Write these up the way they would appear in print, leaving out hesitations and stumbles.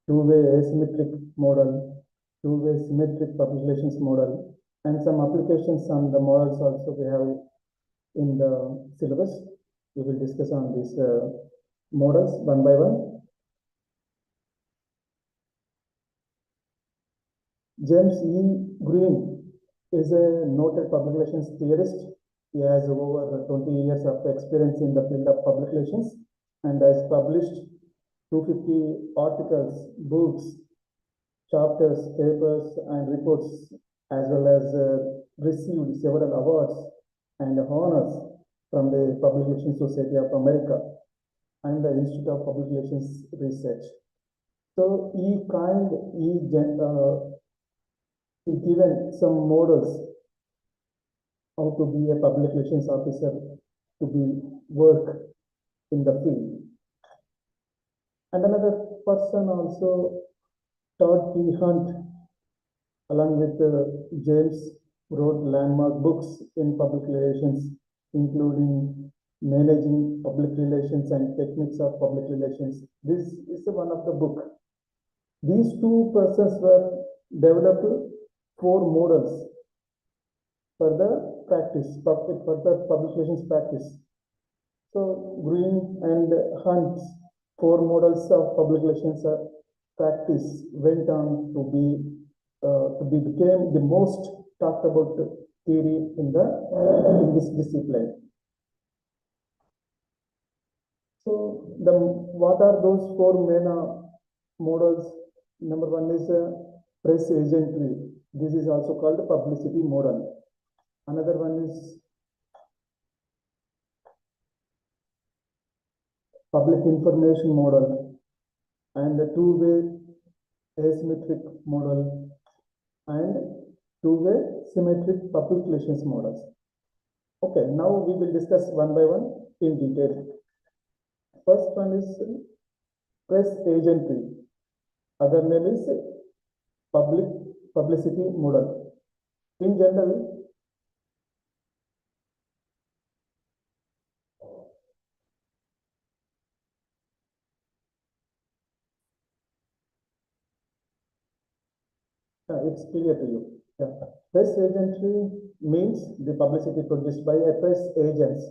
two-way asymmetric model, two-way symmetric public relations model, and some applications on the models also we have in the syllabus. We will discuss on these models one by one. James E. Green is a noted public relations theorist. He has over 20 years of experience in the field of public relations and has published 250 articles, books, chapters, papers, and reports, as well as received several awards and honors from the Public Relations Society of America and the Institute of Public Relations Research. So he given some models how to be a public relations officer, to be work in the field. And another person also, Todd P. Hunt, along with James, wrote landmark books in public relations, including Managing Public Relations and Techniques of Public Relations. This is one of the book. These two persons were developed 4 models for the practice, for the public relations practice. So Green and Hunt's 4 models of public relations practice went on to became the most talked about theory in this discipline. So what are those 4 main models? Number 1 is press agentry. This is also called publicity model. Another one is public information model and the two-way asymmetric model and two-way symmetric public relations models. Okay, now we will discuss one by one in detail. First one is press agentry. Other name is publicity model. In general, it's clear to you. Yeah. Press agentry means the publicity produced by a press agent's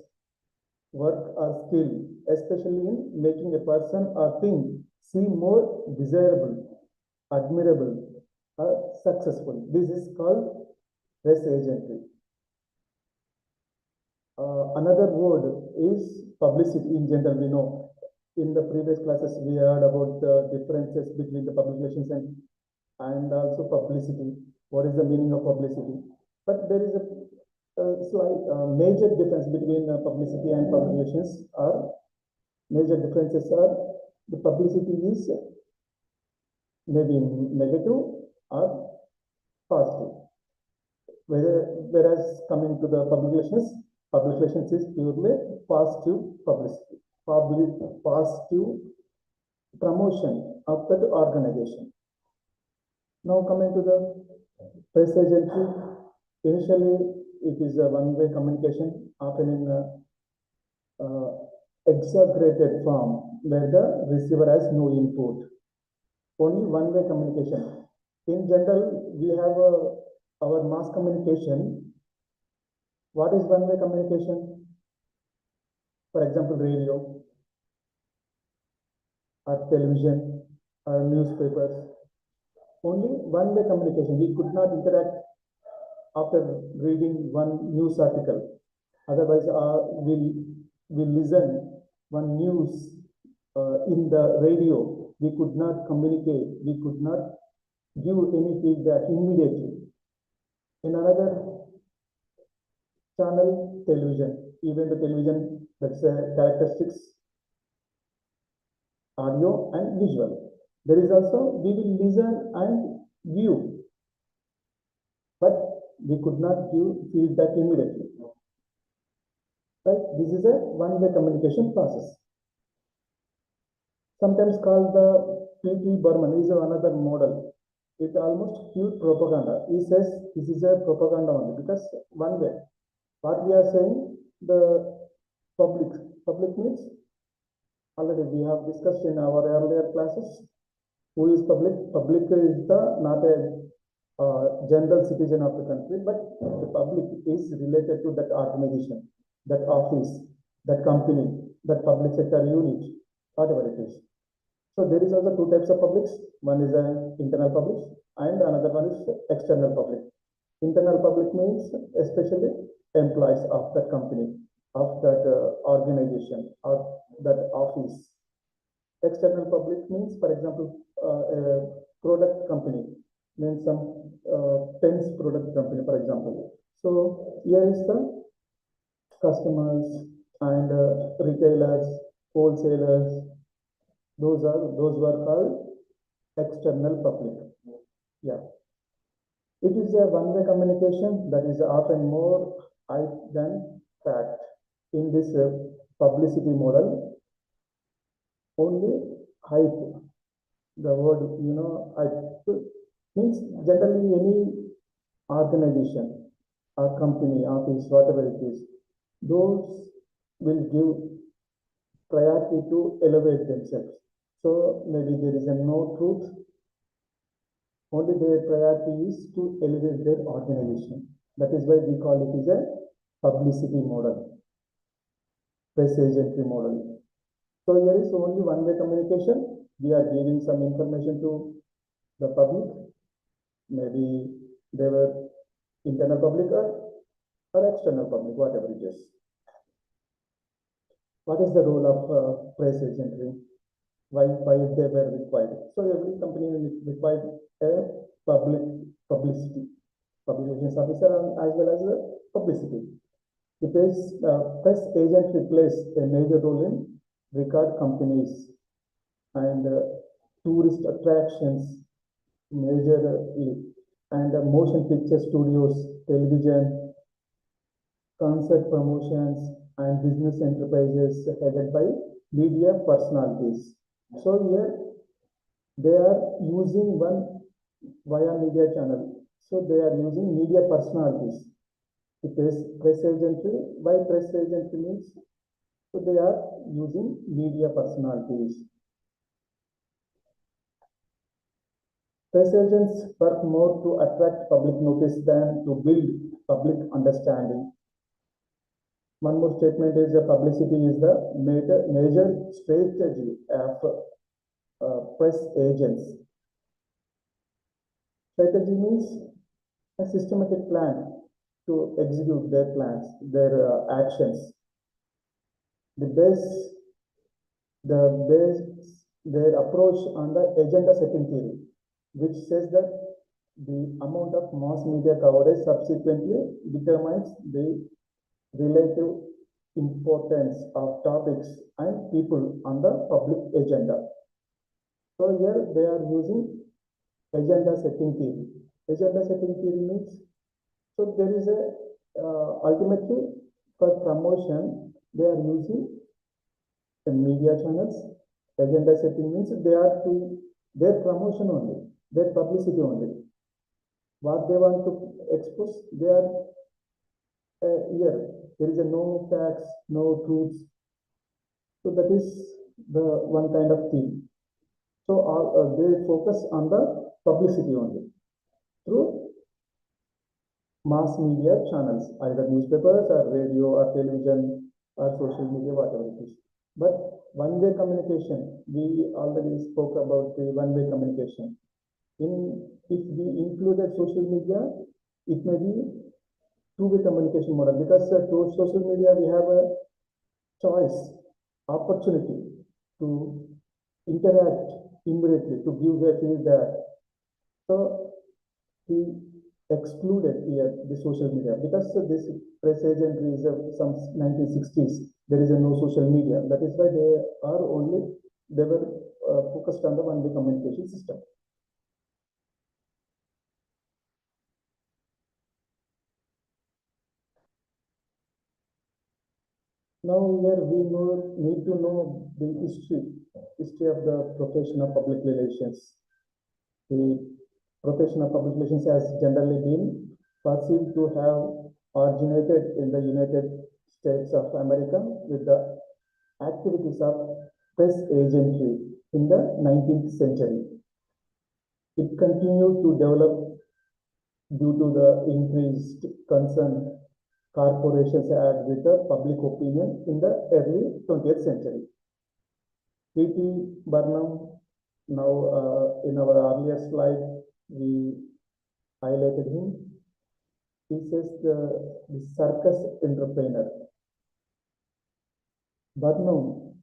work or skill, especially in making a person or thing seem more desirable, admirable, or successful. This is called press agentry. Another word is publicity. In general, we know in the previous classes we heard about the differences between the public relations and also publicity. What is the meaning of publicity? But there is a slight major difference between publicity and public relations. Major differences are the publicity is maybe negative or positive. Whereas coming to the public relations is purely positive publicity, positive promotion of that organization. Now coming to the press agentry, initially it is a one-way communication, often in exaggerated form, where the receiver has no input. Only one-way communication. In general, we have our mass communication. What is one-way communication? For example, radio, or television, or newspapers. Only one-way communication. We could not interact after reading one news article. Otherwise, we listen one news in the radio. We could not communicate. We could not give any feedback immediately. In another channel, television. Even the television, that's characteristics, audio and visual. There is also, we will listen and view, but we could not give feedback immediately. Right? This is a one-way communication process. Sometimes called the P.T. Burman is another model. It almost pure propaganda. He says this is a propaganda only because one way. What we are saying, the public means already we have discussed in our earlier classes. Who is public? Public is the not a general citizen of the country, but the public is related to that organization, that office, that company, that public sector unit, whatever it is. So there is also two types of publics. One is an internal public and another one is external public. Internal public means especially employees of that company, of that organization, or that office. External public means, for example, a product company means some pens product company, for example. So here is the customers and retailers, wholesalers. Those were called external public. Yeah. It is a one-way communication that is often more hype than fact. In this publicity model, only hype, the word, hype means generally any organization or company, office, whatever it is, those will give priority to elevate themselves. So maybe there is a no truth, only their priority is to elevate their organization. That is why we call it as a publicity model, press agency model. So here is only one-way communication. We are giving some information to the public. Maybe they were internal public or external public, whatever it is. What is the role of press agency? Why they were required? So every company required a publicity, publications officer as well as a publicity. The press agent plays a major role in record companies and tourist attractions majorly, and motion picture studios, television, concert promotions, and business enterprises headed by media personalities. So here they are using one via media channel. So they are using media personalities. It is press agency. Why press agency means? So they are using media personalities. Press agents work more to attract public notice than to build public understanding. One more statement is that publicity is the major strategy of press agents. Strategy means a systematic plan to execute their plans, their actions. Their approach on the agenda setting theory, which says that the amount of mass media coverage subsequently determines the relative importance of topics and people on the public agenda. So here they are using agenda setting theory. Agenda setting theory means, so there is a ultimately for promotion they are using the media channels. Agenda setting means they are to their promotion only, their publicity only. What they want to expose, they are here. There is a no facts, no truths. So that is the one kind of thing. So they focus on the publicity only through mass media channels, either newspapers or radio or television or social media, whatever it is. But one-way communication, we already spoke about the one-way communication. If we included social media, it may be two-way communication model, because through social media we have a choice, opportunity to interact immediately, to give their feedback. So we excluded here the social media because this press agent is some 1960s. There is no social media. That is why they were focused on the one-way communication system. Now here we need to know the history of the profession of public relations. The profession of public relations has generally been perceived to have originated in the United States of America with the activities of press agentry in the 19th century. It continued to develop due to the increased concern corporations had with the public opinion in the early 20th century. P.T. Barnum, now in our earlier slide, we highlighted him. He says the circus entrepreneur. Barnum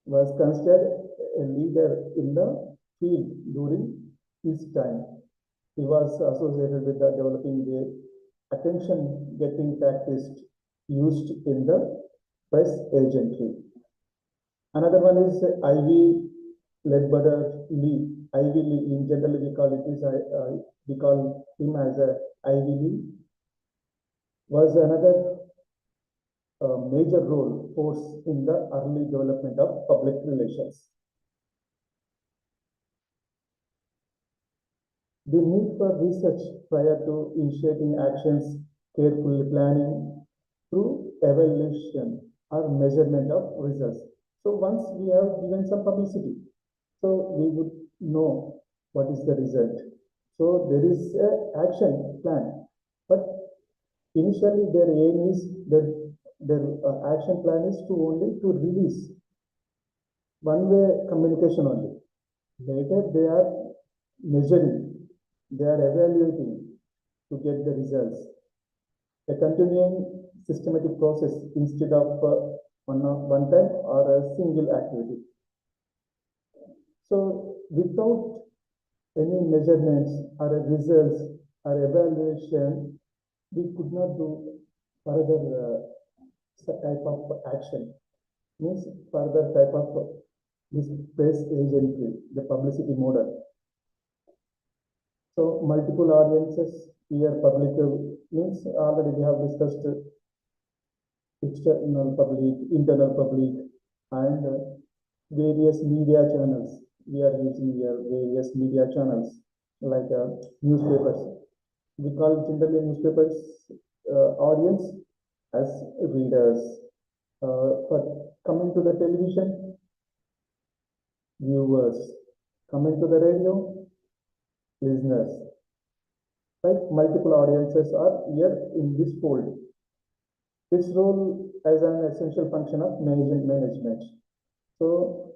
was considered a leader in the field during his time. He was associated with the developing the attention-getting tactics used in the press agentry. Another one is Ivy Ledbetter Lee. Ivy Lee, in general we call him as a Ivy Lee, was another major role force in the early development of public relations. The need for research prior to initiating actions, carefully planning through evaluation or measurement of results. So once we have given some publicity, so we would know what is the result. So there is an action plan, but initially their aim is that their action plan is only to release one-way communication only. Later they are measuring, they are evaluating to get the results. A continuing systematic process instead of one time or a single activity. So without any measurements or results or evaluation, we could not do further type of action. Means further type of this press agentry, the publicity model. So multiple audiences here, public means already we have discussed external public, internal public, and various media channels. We are using here various media channels like newspapers. We call generally newspapers audience as readers. But coming to the television, viewers. Coming to the radio, listeners. Like multiple audiences are here in this fold. Its role as an essential function of management. So,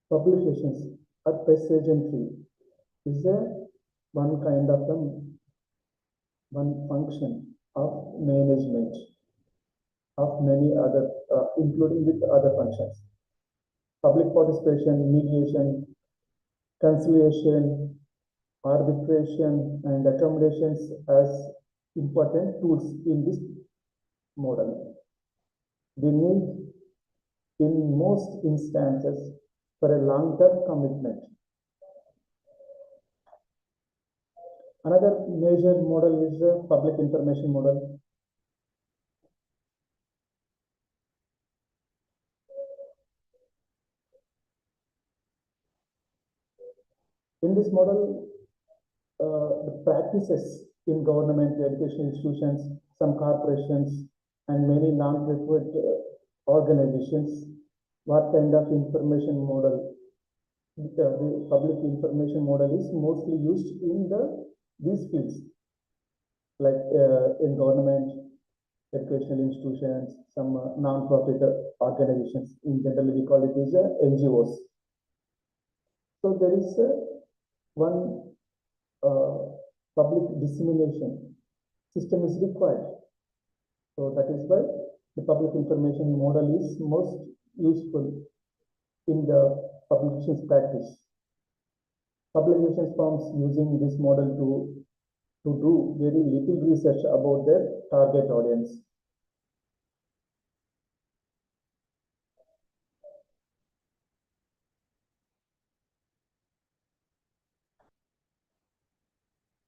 publications or press agentry is one kind of one function of management of many other, including with other functions. Public participation, mediation, conciliation, arbitration, and accommodations as important tools in this model. The need in most instances for a long-term commitment. Another major model is the public information model. In this model, the practices in government, education institutions, some corporations, and many non-profit organizations, what kind of information model? The public information model is mostly used in these fields, like in government, educational institutions, some non-profit organizations. In general, we call it as NGOs. So there is one public dissemination system is required. So that is why the public information model is most useful in the publications practice. Publications firms using this model to do very little research about their target audience.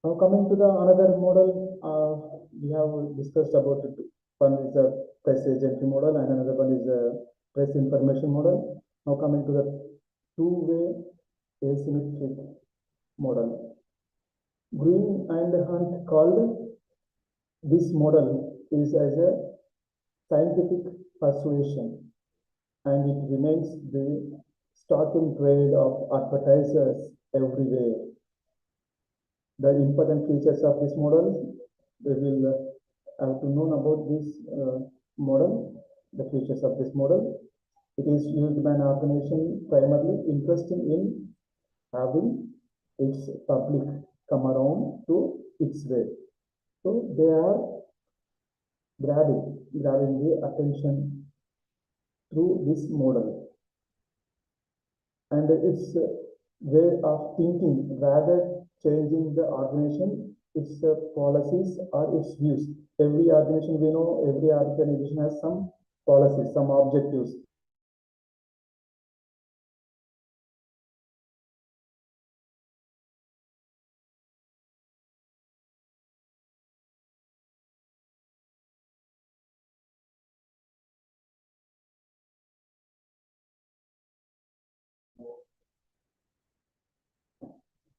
Now coming to the another model, we have discussed about it. One is the press agency model and another one is the press information model. Now coming to the two-way asymmetric model. Green and Hunt called this model is as a scientific persuasion, and it remains the starting trade of advertisers everywhere. The important features of this model, we will have to know about this model, the features of this model. It is used by an organization primarily interested in having its public come around to its way. So they are grabbing the attention through this model. And its way of thinking, rather changing the organization, its policies or its views. Every organization, we know every organization has some policies, some objectives.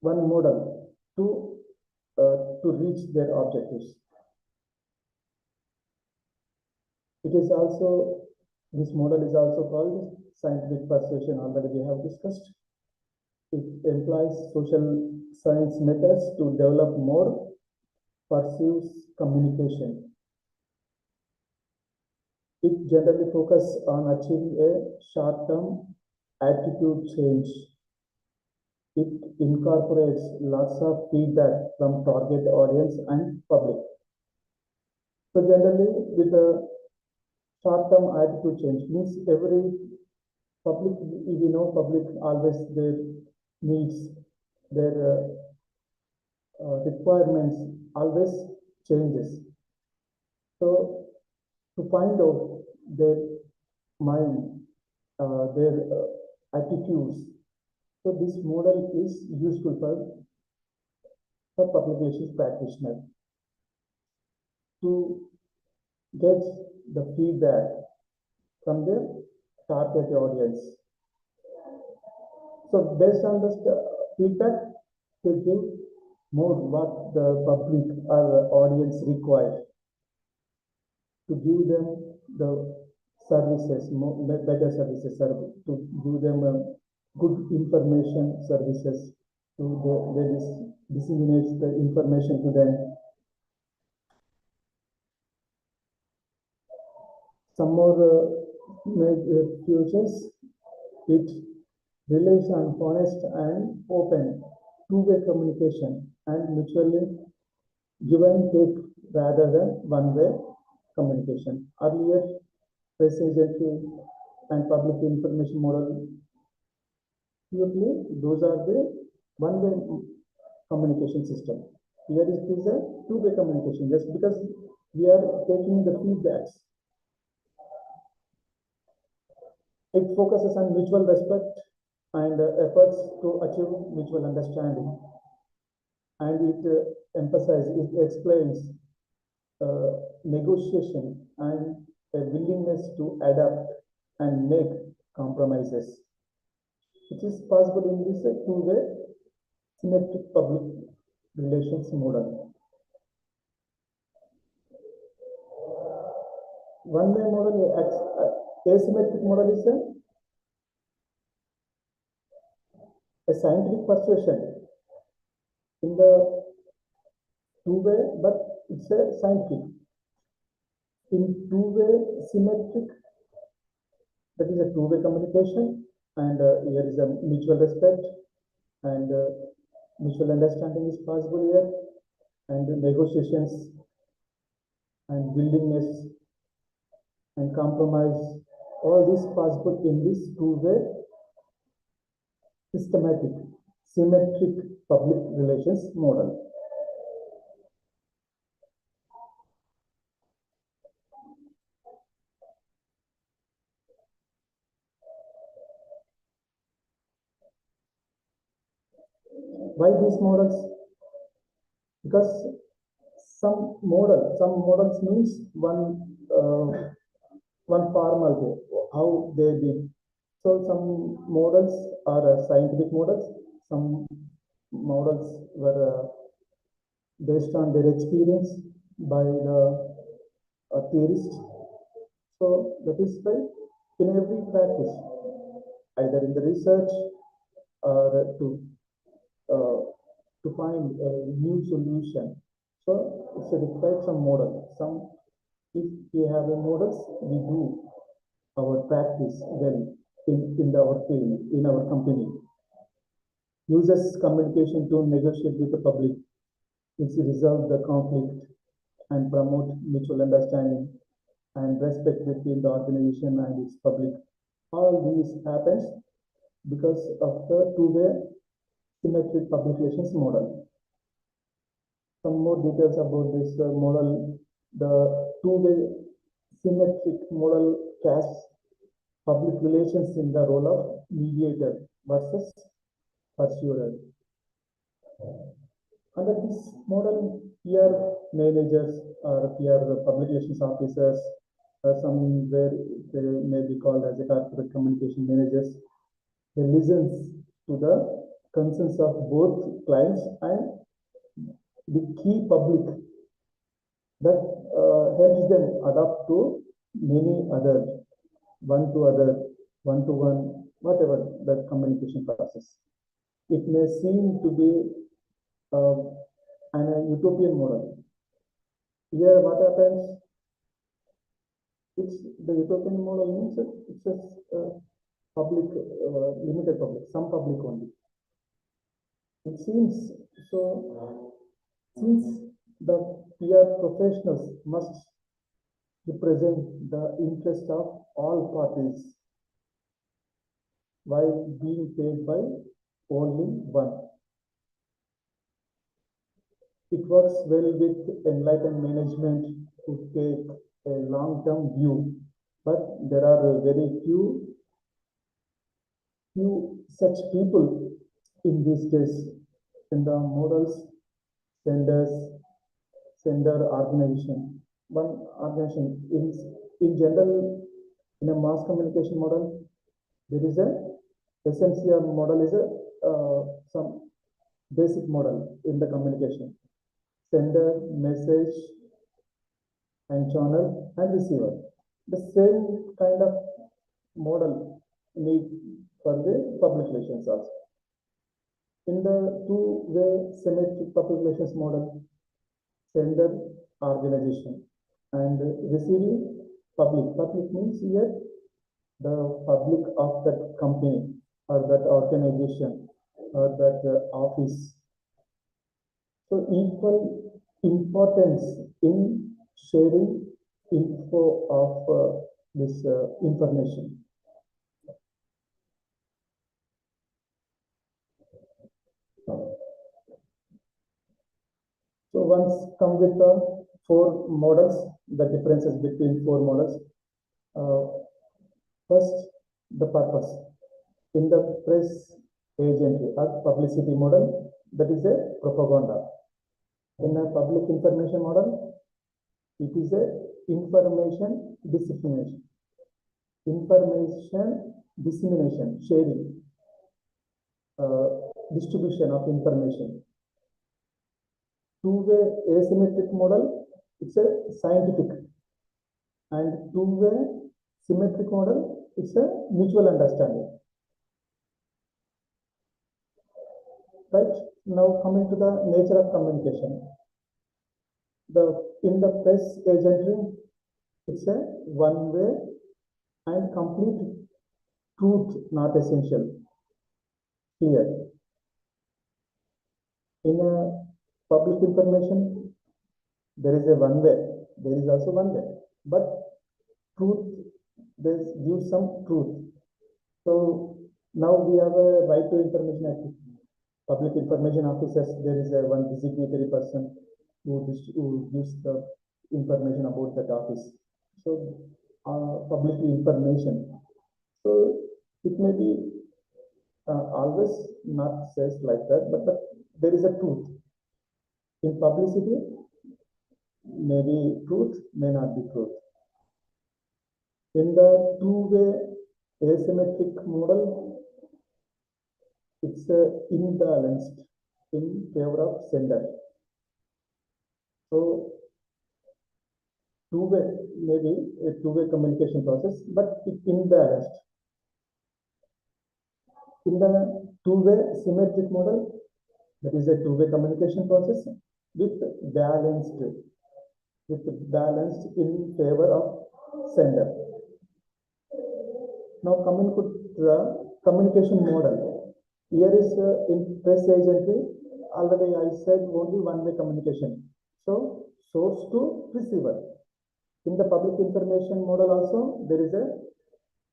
One model to reach their objectives. It is also, this model is also called scientific persuasion, already we have discussed. It employs social science methods to develop more persuasive communication. It generally focuses on achieving a short-term attitude change. It incorporates lots of feedback from target audience and public. So generally, with a short-term attitude change means every public, we know public always their needs, their requirements always changes. So to find out their mind, their attitudes, so this model is useful for public relations practitioner to get the feedback from their target audience. So based on this feedback, they give more what the public or audience require to give them the services, more, better services, to give them good information services, to disseminate the information to them. Some more features, it relies on honest and open two-way communication and mutually give and take rather than one-way communication. Earlier, press agency and public information model, purely those are the one-way communication system. Here is a two-way communication, just because we are taking the feedbacks. It focuses on mutual respect and efforts to achieve mutual understanding. And it emphasizes, it explains negotiation and a willingness to adapt and make compromises. It is possible in this two-way symmetric public relations model. One-way model, asymmetric model is a scientific persuasion in the two-way, but it's a scientific. In two-way symmetric, that is a two-way communication, and here is a mutual respect and mutual understanding is possible here, and negotiations and willingness and compromise, all this possible in this two-way systematic symmetric public relations model. Why these models? Because some models means one formal way, how they did. So some models are scientific models, some models were based on their experience by the theorists. So that is why in every practice, either in the research or to to find a new solution. So it's required some model. If we have a models, we do our practice well in our field, in our company. Uses communication to negotiate with the public. It's resolve the conflict and promote mutual understanding and respect between the organization and its public. All these happens because of the two-way symmetric public relations model. Some more details about this model. The two-way symmetric model casts public relations in the role of mediator versus pursuer. Under this model, peer managers or peer public relations officers, somewhere they may be called as a corporate communication managers. They listens to the concerns of both clients and the key public that helps them adapt to many other one-to-one, whatever the communication process. It may seem to be an utopian model. Here, what happens? It's the utopian model means it's a public, limited public, some public only. It seems so. Since the PR professionals must represent the interest of all parties while being paid by only one. It works well with enlightened management to take a long-term view, but there are very few such people in this case in the models. Sender organization. One organization in general, in a mass communication model, there is a SMCR model is a some basic model in the communication. Sender, message, and channel and receiver. The same kind of model need for the public relations also. In the two-way symmetric public relations model, sender organization and receiving public. Public means here the public of that company or that organization or that office. So equal importance in sharing info of this information. So once come with the four models, the differences between four models. First, the purpose. In the press agentry or publicity model, that is a propaganda. In a public information model, it is a information dissemination. Information dissemination, sharing, distribution of information. Two-way asymmetric model, it's a scientific, and two-way symmetric model, it's a mutual understanding. Right, now coming to the nature of communication. In the press agentry, it's a one-way and complete truth, not essential. Here, in a public information, there is a one way. There is also one way, but truth, there gives some truth. So now we have a right to information act. Public information officers, there is a one designatory person who gives the information about that office. So public information. So it may be always not says like that, but there is a truth. In publicity, maybe truth, may not be truth. In the two-way asymmetric model, it's imbalanced in favor of sender. So two-way, maybe a two-way communication process, but it's imbalanced. In the two-way symmetric model, That is a two-way communication process with balanced, in favor of sender. Now coming to the communication model. Here is in press agentry, already I said only one-way communication. So source to receiver. In the public information model also, there is a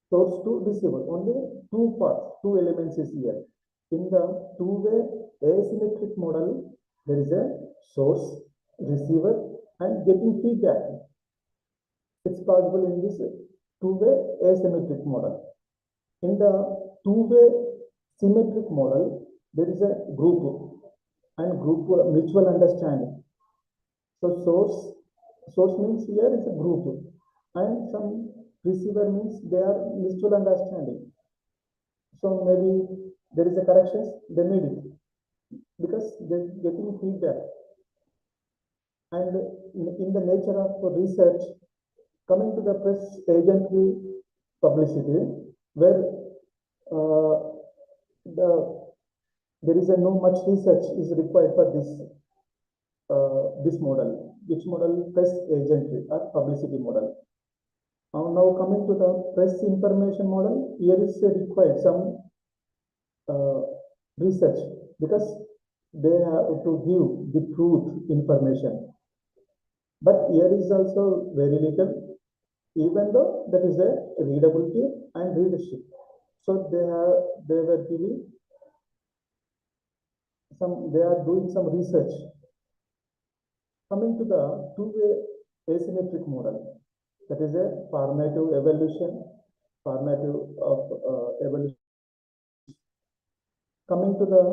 source to receiver. Only two parts, two elements is here. In the two-way asymmetric model, there is a source, receiver, and getting feedback. It's possible in this two-way asymmetric model. In the two-way symmetric model, there is a group and group mutual understanding. So source means here is a group, and some receiver means they are mutual understanding. So maybe there is a corrections, they need it because they're getting feedback. And in the nature of research, coming to the press agentry publicity, where there is no much research is required for this model. Which model? Press agentry or publicity model. Now coming to the press information model, here is required some research because they have to give the truth information. But here is also very little, even though that is a readability and readership. So they were giving some, they are doing some research. Coming to the two-way asymmetric model, that is a formative evolution, evolution. Coming to the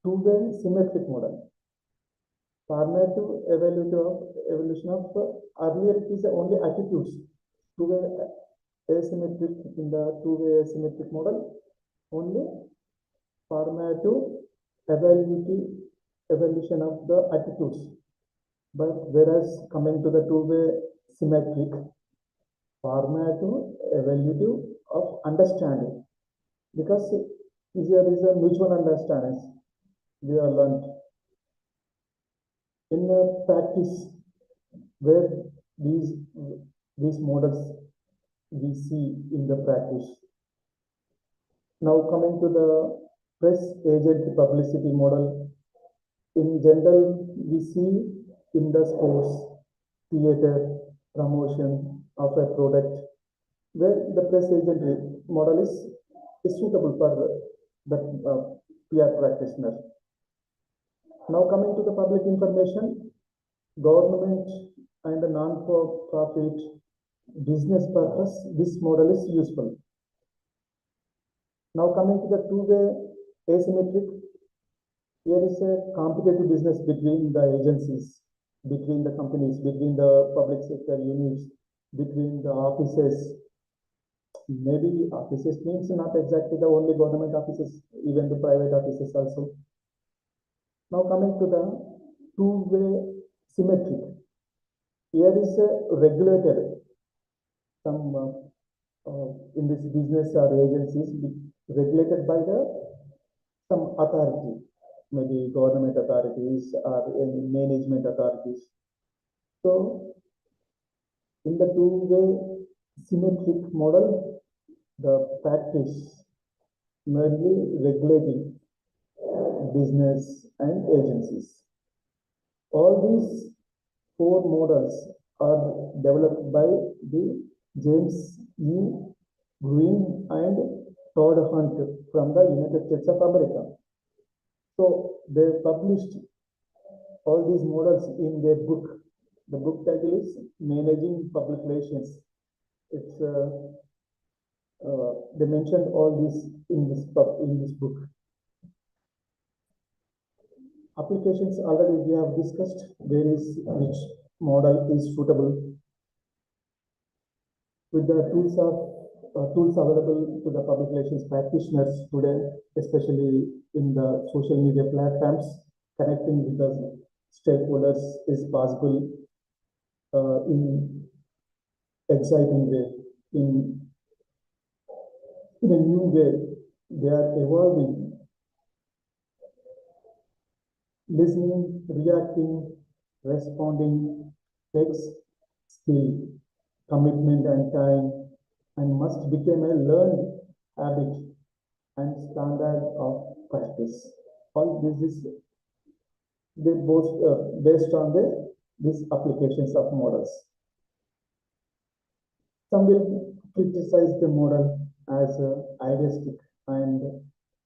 two-way symmetric model, formative evolution of earlier it is only attitudes. Two-way asymmetric, in the two-way asymmetric model, only formative evolution of the attitudes. But whereas coming to the two-way symmetric, formative evolutive of understanding, because there is a mutual understanding we are learned. In practice, where these models we see in the practice. Now coming to the press agent publicity model, in general we see in the sports, theater, promotion of a product, where the press agent model is suitable for the PR practitioner. Now coming to the public information, government and the non-profit business purpose, this model is useful. Now coming to the two-way asymmetric, here is a competitive business between the agencies, between the companies, between the public sector units, between the offices. Maybe offices means not exactly the only government offices, even the private offices also. Now coming to the two-way symmetric, here is a regulated, some in this business or agencies regulated by some authority, maybe government authorities or any management authorities. So in the two-way symmetric model, the practice merely regulating business and agencies. All these four models are developed by the James E. Green and Todd Hunt from the United States of America. So they published all these models in their book. The book title is Managing Public Relations. It's they mentioned all this in this book. Applications already we have discussed which model is suitable. With the tools available to the public relations practitioners today, especially in the social media platforms, connecting with the stakeholders is possible in exciting way, in a new way. They are evolving Listening, reacting, responding takes skill, commitment and time, and must become a learned habit and standard of practice. All this is based on these applications of models. Some will criticize the model as idealistic and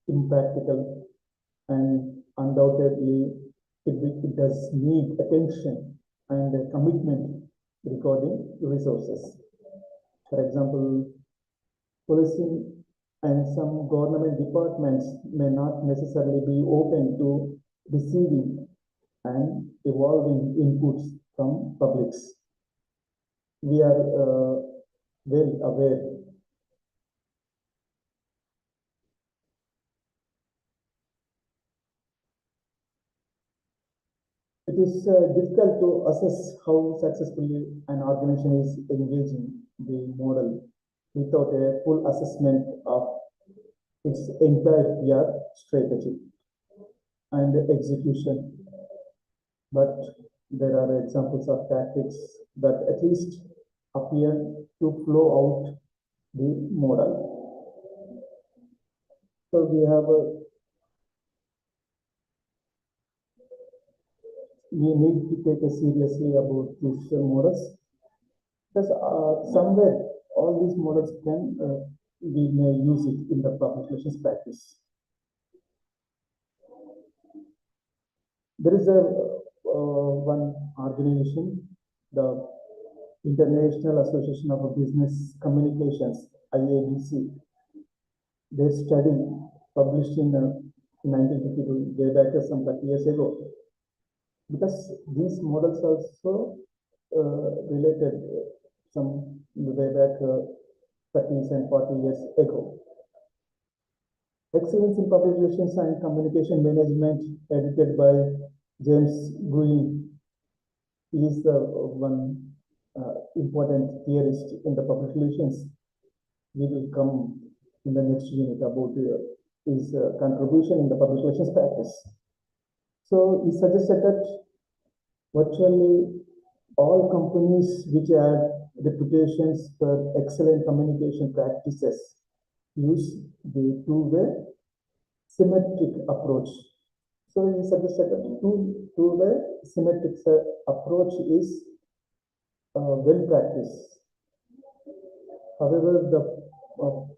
impractical, and undoubtedly it does need attention and commitment regarding resources. For example, policing and some government departments may not necessarily be open to receiving and evolving inputs from publics. We are well aware. It is difficult to assess how successfully an organization is engaging the model without a full assessment of its entire PR strategy and execution. But there are examples of tactics that at least appear to flow out the model. So we need to take it seriously about these models, because somewhere all these models can we may use it in the public relations practice. There is a one organization, the International Association of Business Communications, IABC. Their study published in 1952, way back some 30 years ago, because these models also related some way back 30s and 40 years ago. Excellence in Public Relations and Communication Management, edited by James Green, is the one important theorist in the public relations. We will come in the next unit about his contribution in the public relations practice. So he suggested that virtually all companies which have reputations for excellent communication practices use the two-way symmetric approach. So he suggested that two-way symmetric approach is well practiced. However, the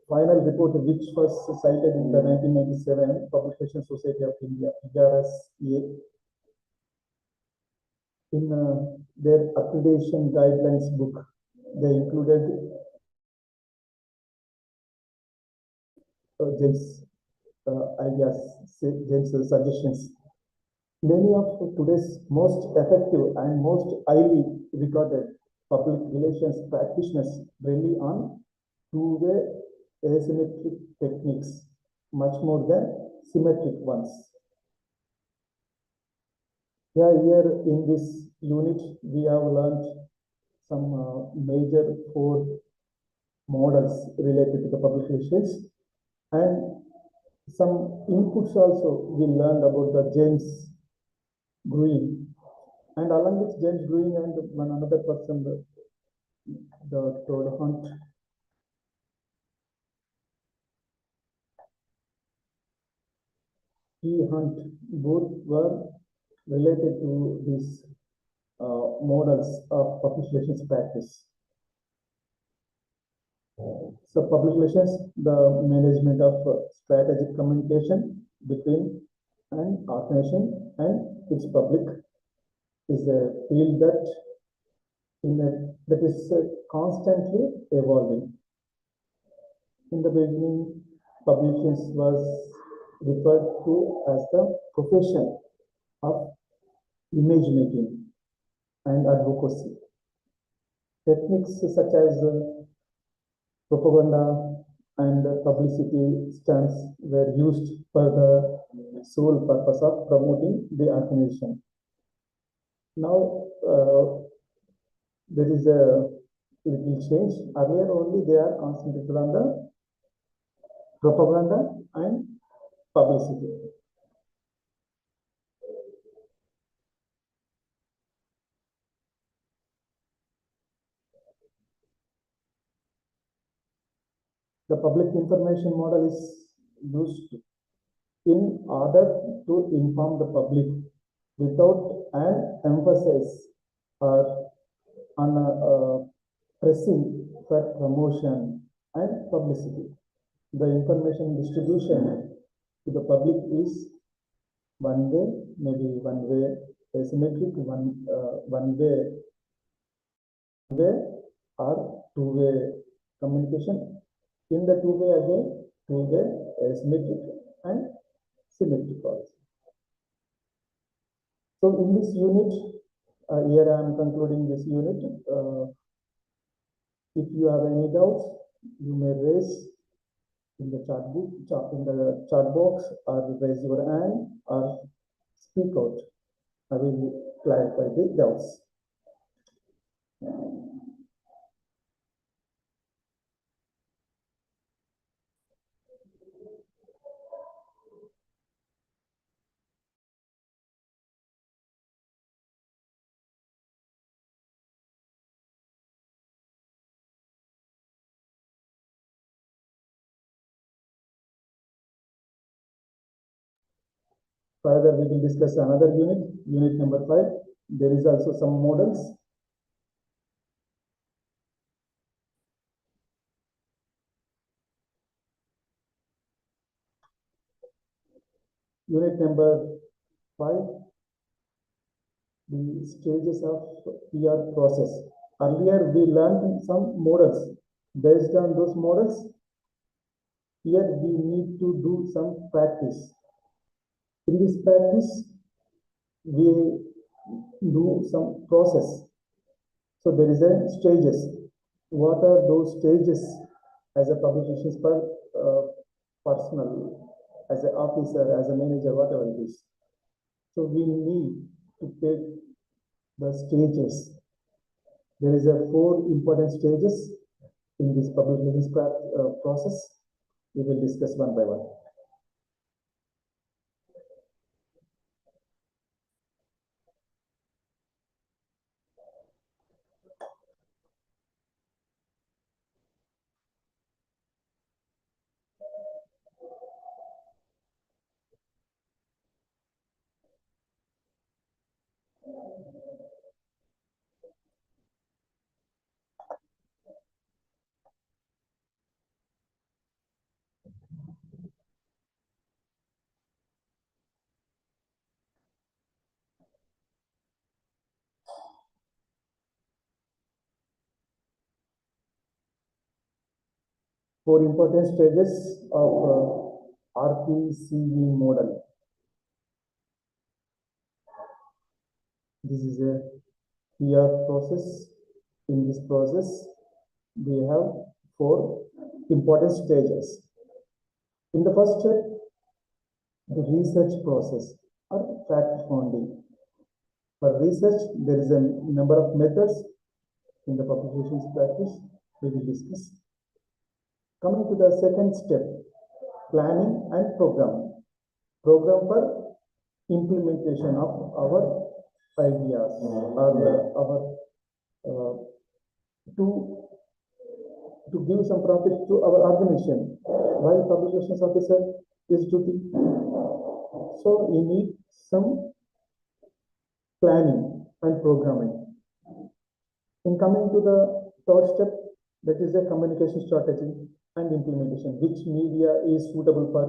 final report, which was cited in the 1997 Publication Society of India, PRSA, in their accreditation guidelines book, they included James' ideas, James' suggestions. Many of today's most effective and most highly regarded public relations practitioners rely on two-way asymmetric techniques much more than symmetric ones. Yeah, here in this unit, we have learned some major 4 models related to the public relations, and some inputs also we learned about the James Green, and along with James Green and one another person, the Todd Hunt. Hunt, both were related to these models of public relations practice. So public relations, the management of strategic communication between an organization and its public, is a field that is constantly evolving. In the beginning, public relations was referred to as the profession of image making and advocacy. Techniques such as propaganda and publicity stunts were used for the sole purpose of promoting the organization. Now there is a little change. Earlier only they are concentrated on the propaganda and publicity. The public information model is used in order to inform the public without an emphasis or on pressing for promotion and publicity. The information distribution to the public is one way, maybe one way, asymmetric, one way or two-way communication. In the two-way again, two-way, asymmetric and symmetric also. So in this unit, here I am concluding this unit. If you have any doubts, you may raise in the chat box, or raise your hand, or speak out. I will clarify the doubts. Further, we will discuss another unit number 5. There is also some models. Unit number 5, the stages of PR process. Earlier, we learned some models. Based on those models, here we need to do some practice. In this practice, we do some process. So there is a stages. What are those stages as a publications personal, as an officer, as a manager, whatever it is. So we need to take the stages. There is a 4 important stages in this publications process. We will discuss one by one. Four important stages of RPCE model. This is a PR process. In this process, we have 4 important stages. In the first step, the research process or fact finding. For research, there is a number of methods in the publications practice we will discuss. Coming to the second step, planning and programming. Program for implementation of our ideas or our to give some profit to our organization. Why publications officer is duty? So we need some planning and programming. In coming to the third step, that is the communication strategy and implementation. Which media is suitable for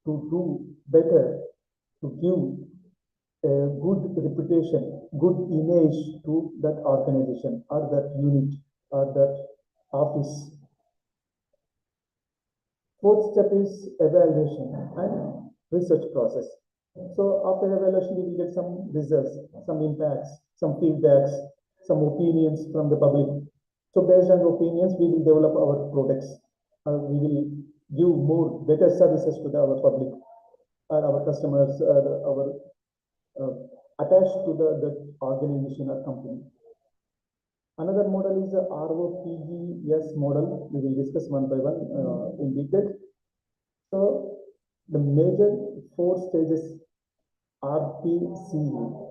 to do better, to give a good reputation, good image to that organization or that unit or that office. Fourth step is evaluation and research process. So after evaluation, we will get some results, some impacts, some feedbacks, some opinions from the public. So based on opinions, we will develop our products. We will give more better services to our public or our customers or our attached to the organization or company. Another model is the ROPES model. We will discuss one by one in detail. So the major 4 stages RPCE: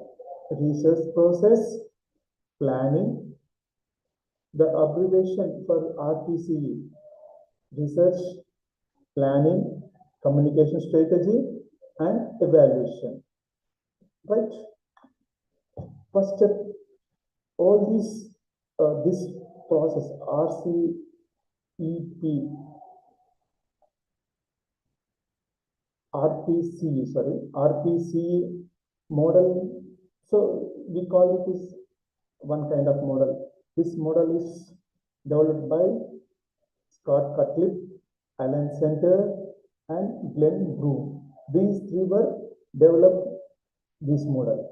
research process, planning. The abbreviation for RPCE research, planning, communication strategy, and evaluation. Right? First step, all this process RPC model. So we call it is one kind of model. This model is developed by Scott Cutcliffe, Alan Center, and Glenn Broom. These three were developed this model.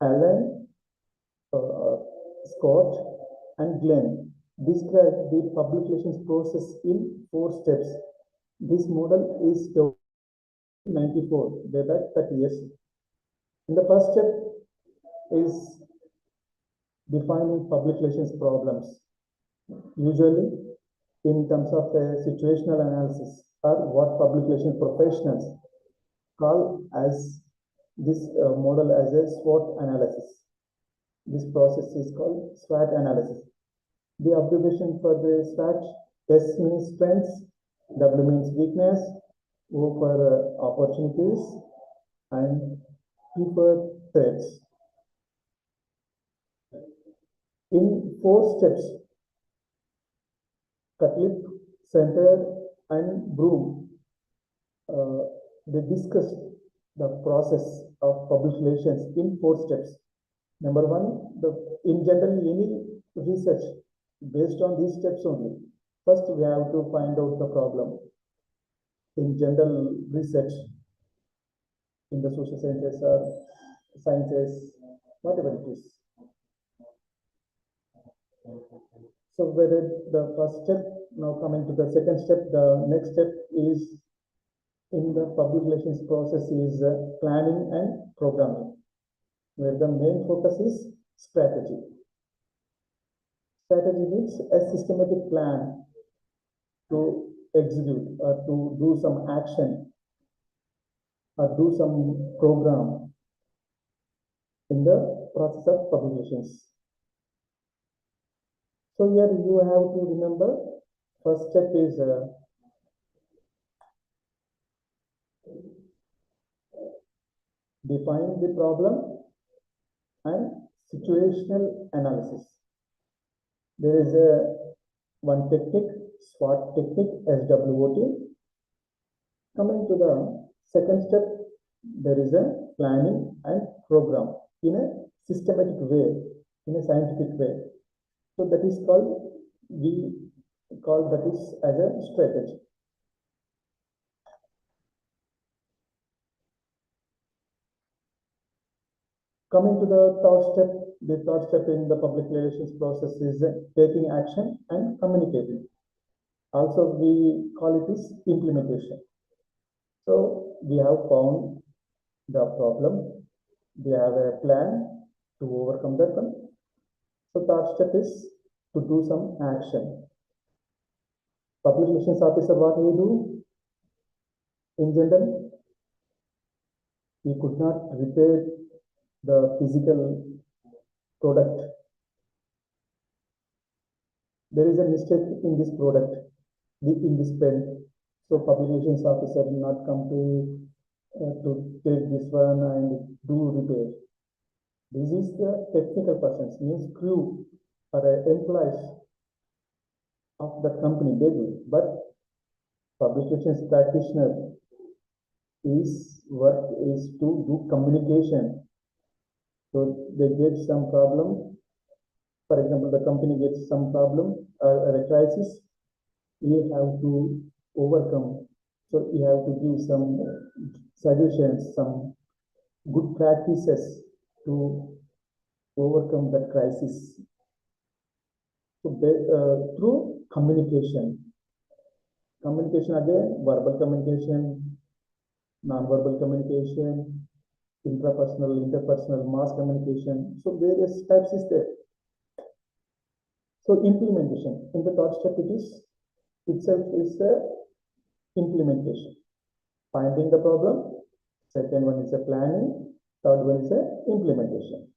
Alan, Scott, and Glenn describe the public relations process in 4 steps. This model is developed in 1994, way back 30 years. And the first step is defining public relations problems, usually in terms of a situational analysis, or what public relations professionals call as this model as a SWOT analysis. This process is called SWOT analysis. The abbreviation for the SWOT, S means strengths, W means weakness, O for opportunities, and T for threats. In 4 steps, Cutcliffe, Center, and Broom, they discussed the process of public relations in 4 steps. Number 1, in general, any research based on these steps only. First, we have to find out the problem. In general research, in the social sciences or sciences, whatever it is. So whether the first step, now coming to the second step, the next step is in the public relations process is planning and programming, where the main focus is strategy. Strategy means a systematic plan to execute or to do some action or do some program in the process of public relations. So here you have to remember, first step is define the problem and situational analysis. There is one technique, SWOT technique, SWOT. Coming to the second step, there is a planning and program in a systematic way, in a scientific way. So that is called, we call that is as a strategy. Coming to the third step in the public relations process is taking action and communicating. Also, we call it is implementation. So we have found the problem, we have a plan to overcome that one. So third step is to do some action. Public relations officer, what we do? In general, we could not repair the physical product. There is a mistake in this product, in this pen. So public relations officer will not come to take this one and do repair. This is the technical persons, means crew or employees of the company, they do. But public relations practitioner, his work is to do communication. So they get some problem. For example, the company gets some problem or a crisis. You have to overcome. So you have to give some suggestions, some good practices to overcome that crisis. So through communication. Communication again, verbal communication, non-verbal communication, intrapersonal, interpersonal, mass communication. So various types is there. So implementation. In the third step, it is itself is a implementation. Finding the problem. Second one is a planning. Third one is a implementation.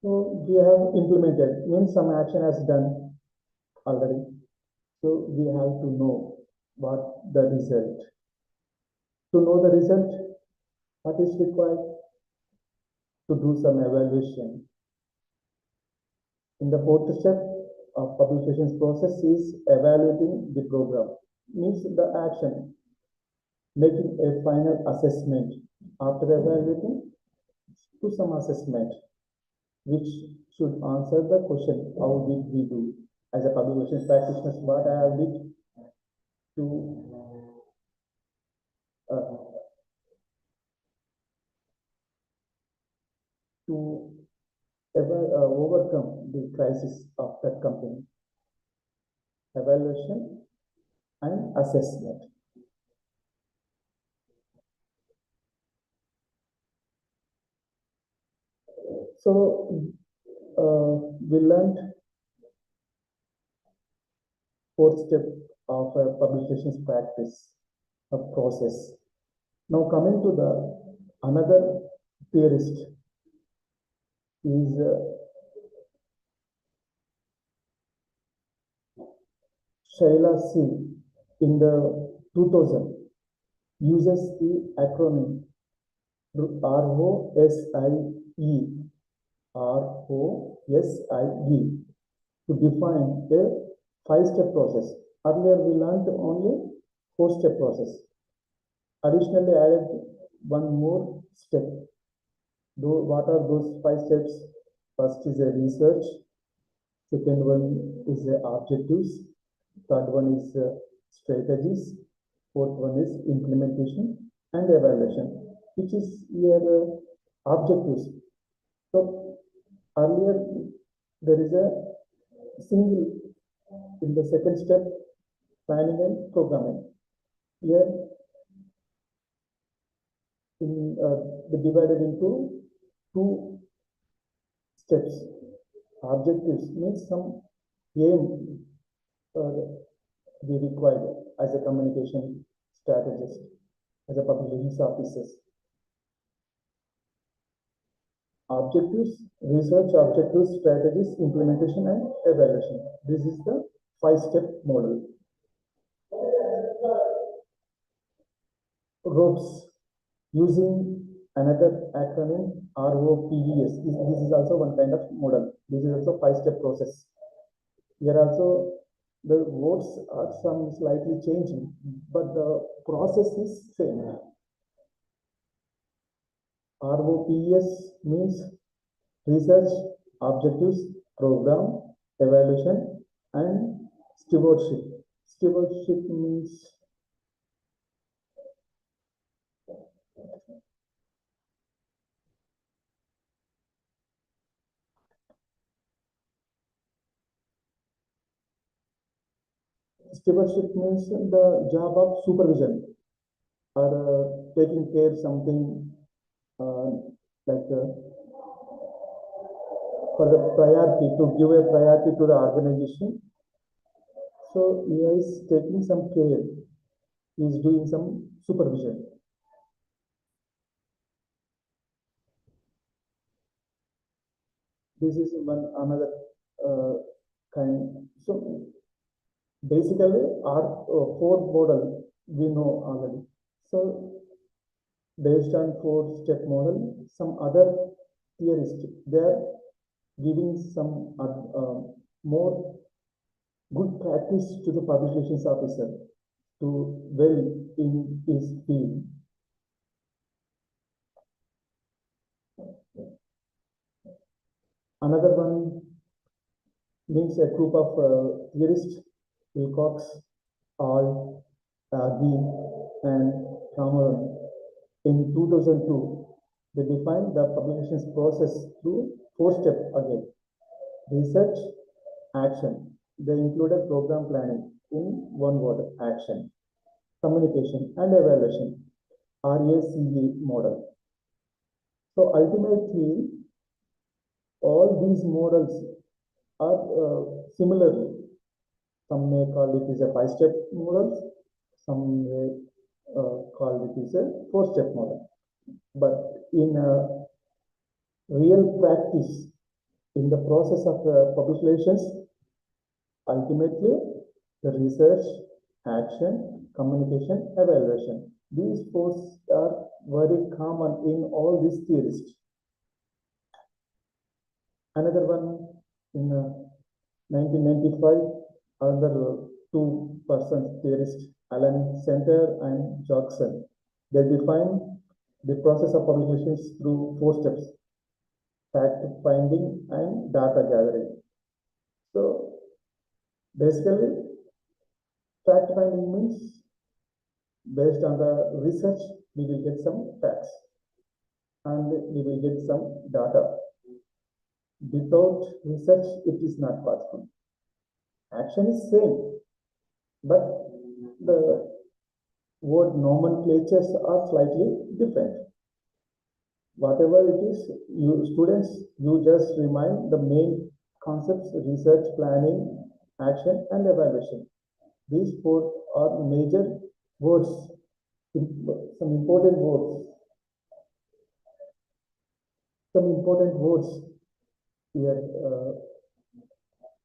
So we have implemented, means some action has done already. So we have to know what the result. To know the result, what is required? To do some evaluation. In the fourth step of publications process is evaluating the program, means the action, making a final assessment. After evaluating, do some assessment, which should answer the question, how did we do? As a publication practitioners, what I have did to uh, to overcome the crisis of that company. Evaluation and assessment. So we learned fourth step of a publications practice, a process. Now coming to the another theorist is Shaila Singh in the 2000 uses the acronym ROSIE to define a five-step process. Earlier we learned only four-step process. Additionally added one more step. What are those five steps? First is a research. Second one is objectives. Third one is strategies. Fourth one is implementation and evaluation, which is your objectives. So earlier there is a single in the second step, planning and programming. Here divided into two steps. Objectives means some aim we required as a communication strategist, as a publications officer. Objectives, research, objectives, strategies, implementation, and evaluation. This is the five-step model. ROPES, using another acronym ROPES. This is also one kind of model. This is also five-step process. Here also the words are some slightly changing, but the process is same. ROPES means research, objectives, program, evaluation, and stewardship. Stewardship means the job of supervision or taking care something uh, like for the priority, to give a priority to the organization. So he is taking some care, he is doing some supervision. This is one another kind. So basically our four model we know already. So based on four-step model, some other theorists, they are giving some more good practice to the publications officer to well in his field. Another one means a group of theorists, Wilcox, All, Dean, and Cameron. In 2002, they defined the publications process through four steps again. Research, action. They included program planning in one word, action, communication, and evaluation, RACE model. So ultimately, all these models are similar. Some may call it is a five-step model, some may call it is a four-step model. But in real practice, in the process of public relations, ultimately the research, action, communication, evaluation. These four are very common in all these theorists. Another one in 1995, another two persons theorists, Alan Center and Jackson, they define the process of public relations through four steps: fact finding and data gathering. So basically, fact finding means based on the research, we will get some facts and we will get some data. Without research, it is not possible. Action is same, but the word nomenclatures are slightly different. Whatever it is, you students, you just remind the main concepts: research, planning, action, and evaluation. These four are major words, some important words. Some important words here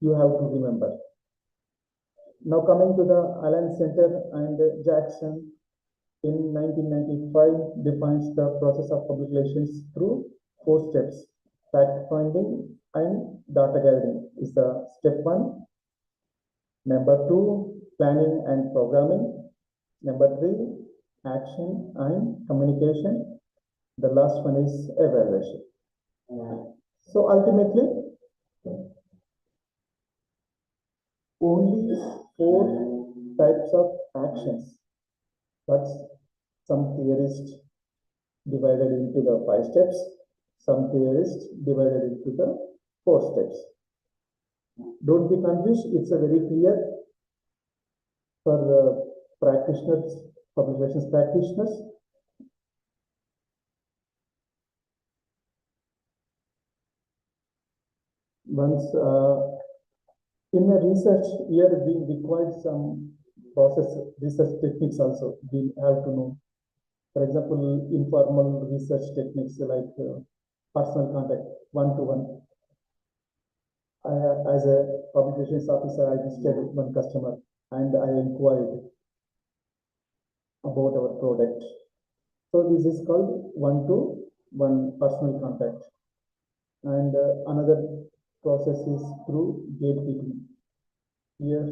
you have to remember. Now coming to the Allen Center and Jackson in 1995 defines the process of public relations through four steps: fact finding and data gathering is the step one. Number two, planning and programming. Number three, action and communication. The last one is evaluation. So ultimately, only four types of actions, but some theorists divided into the 5 steps, some theorists divided into the 4 steps. Don't be confused, it's a very clear for practitioners, public relations practitioners. Once in the research here, we require some process research techniques also. We have to know. For example, informal research techniques like personal contact, one-to-one. As a public relations officer, I visited one customer and I inquired about our product. So this is called one-to-one personal contact. And another process is through gatekeeping. Here,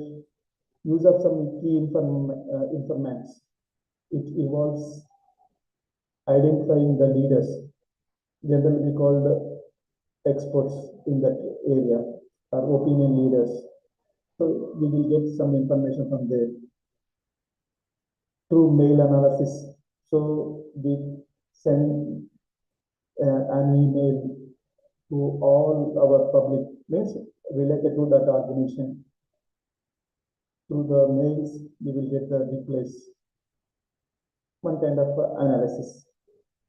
use of some key informants. It involves identifying the leaders, generally called experts in that area, or opinion leaders. So we will get some information from there. Through mail analysis, so we send an email to all our public, means related to that organization. Through the mails, we will get the replies. One kind of analysis.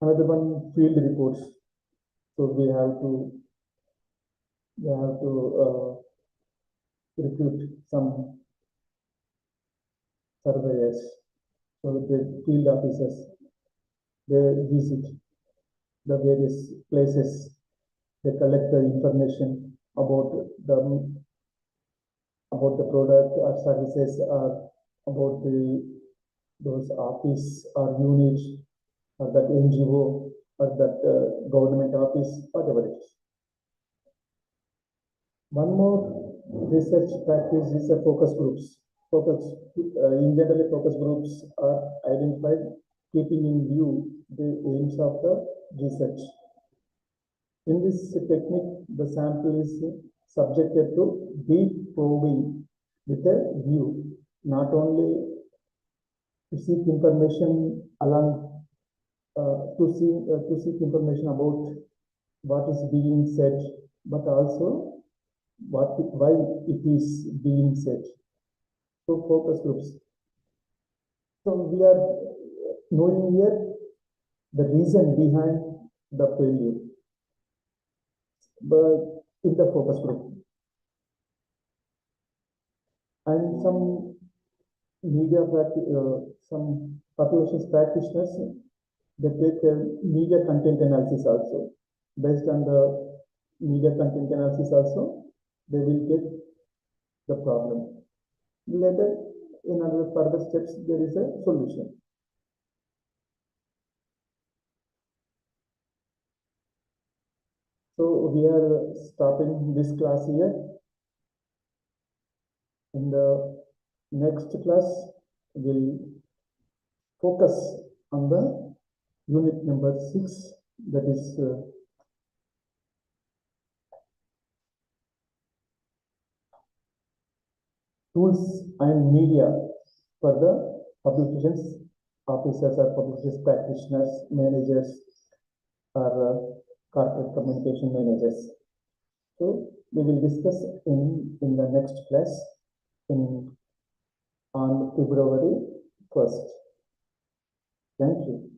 Another one, field reports. So we have to recruit some surveyors. So the field officers, they visit the various places. They collect the information about the product or services, or about those office or unit or that NGO or that government office, whatever it is. One more research practice is a focus groups. In general, focus groups are identified keeping in view the aims of the research. In this technique, the sample is subjected to deep probing with a view, not only to seek information along, to seek information about what is being said, but also why it is being said. So focus groups. So we are knowing here the reason behind the failure, but in the focus group. And some some populations practitioners, they take media content analysis also based on the media content analysis also, they will get the problem. Later, in other further steps, there is a solution. So we are stopping this class here. In the next class, we'll focus on the unit number 6, that is tools and media for the publications officers or publications practitioners, managers, or corporate communication managers. So we will discuss in the next class on February 1st. Thank you.